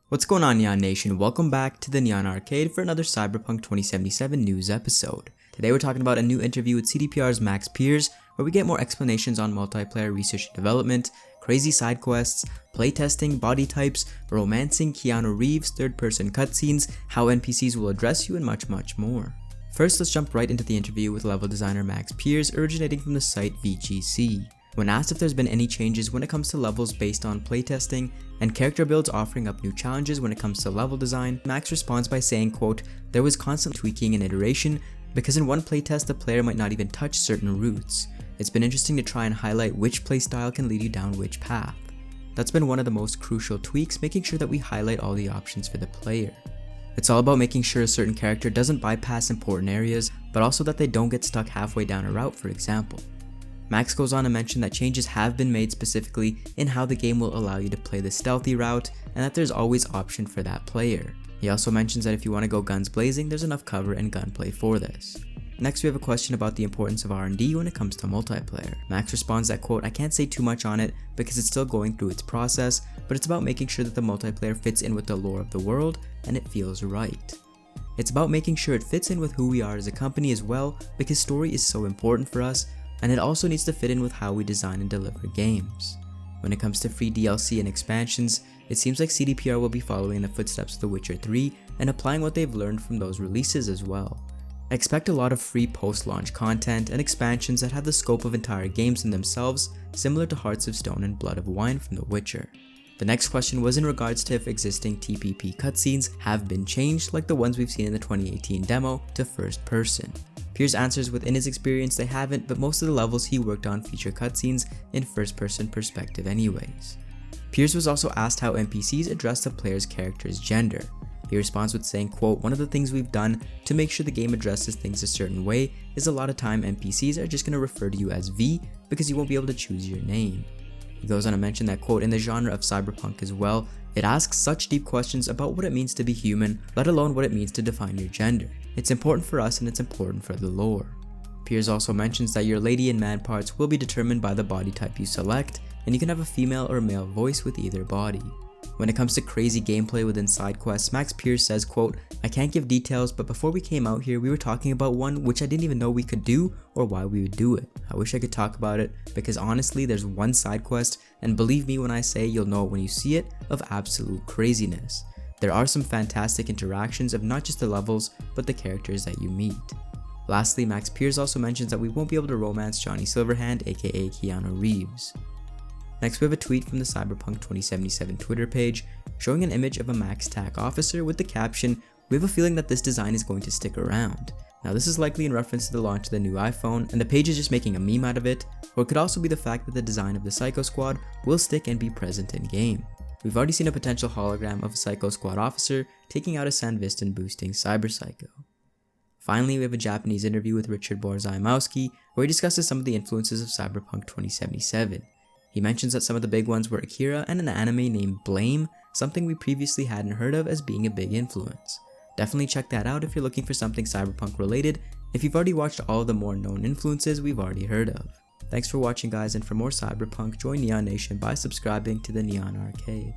What's going on, Neon Nation? Welcome back to the Neon Arcade for another Cyberpunk 2077 news episode. Today we're talking about a new interview with CDPR's Max Pears, where we get more explanations on multiplayer research and development, crazy side quests, playtesting, body types, romancing Keanu Reeves, third-person cutscenes, how NPCs will address you, and much more. First, let's jump right into the interview with level designer Max Pears, originating from the site VGC. When asked if there's been any changes when it comes to levels based on playtesting and character builds offering up new challenges when it comes to level design, Max responds by saying, quote, "There was constant tweaking and iteration because in one playtest the player might not even touch certain routes. It's been interesting to try and highlight which playstyle can lead you down which path. That's been one of the most crucial tweaks, making sure that we highlight all the options for the player. It's all about making sure a certain character doesn't bypass important areas, but also that they don't get stuck halfway down a route, for example." Max goes on to mention that changes have been made specifically in how the game will allow you to play the stealthy route, and that there's always option for that player. He also mentions that if you want to go guns blazing, there's enough cover and gunplay for this. Next, we have a question about the importance of R&D when it comes to multiplayer. Max responds that, quote, "I can't say too much on it because it's still going through its process, but it's about making sure that the multiplayer fits in with the lore of the world and it feels right. It's about making sure it fits in with who we are as a company as well, because story is so important for us, and it also needs to fit in with how we design and deliver games. When it comes to free DLC and expansions, it seems like CDPR will be following in the footsteps of The Witcher 3 and applying what they've learned from those releases as well. I expect a lot of free post-launch content and expansions that have the scope of entire games in themselves, similar to Hearts of Stone and Blood of Wine from The Witcher." The next question was in regards to if existing TPP cutscenes have been changed like the ones we've seen in the 2018 demo to first person. Pears answers within his experience they haven't, but most of the levels he worked on feature cutscenes in first person perspective anyways. Pears was also asked how NPCs address the player's character's gender. He responds with saying, quote, "One of the things we've done to make sure the game addresses things a certain way is a lot of time NPCs are just going to refer to you as V because you won't be able to choose your name." He goes on to mention that, quote, "In the genre of Cyberpunk as well, it asks such deep questions about what it means to be human, let alone what it means to define your gender. It's important for us and it's important for the lore." Pears also mentions that your lady and man parts will be determined by the body type you select, and you can have a female or male voice with either body. When it comes to crazy gameplay within side quests, Max Pears says, quote, "I can't give details, but before we came out here we were talking about one which I didn't even know we could do or why we would do it. I wish I could talk about it because honestly there's one side quest, and believe me when I say you'll know it when you see it, of absolute craziness. There are some fantastic interactions of not just the levels, but the characters that you meet." Lastly, Max Pears also mentions that we won't be able to romance Johnny Silverhand, aka Keanu Reeves. Next, we have a tweet from the Cyberpunk 2077 Twitter page showing an image of a Max TAC officer with the caption, "We have a feeling that this design is going to stick around." Now, this is likely in reference to the launch of the new iPhone, and the page is just making a meme out of it, or it could also be the fact that the design of the Psycho Squad will stick and be present in game. We've already seen a potential hologram of a Psycho Squad officer taking out a Sandvist and boosting Cyber Psycho. Finally, we have a Japanese interview with Richard Borzymowski where he discusses some of the influences of Cyberpunk 2077. He mentions that some of the big ones were Akira and an anime named Blame, something we previously hadn't heard of as being a big influence. Definitely check that out if you're looking for something Cyberpunk related, if you've already watched all of the more known influences we've already heard of. Thanks for watching guys, and for more Cyberpunk, join Neon Nation by subscribing to the Neon Arcade.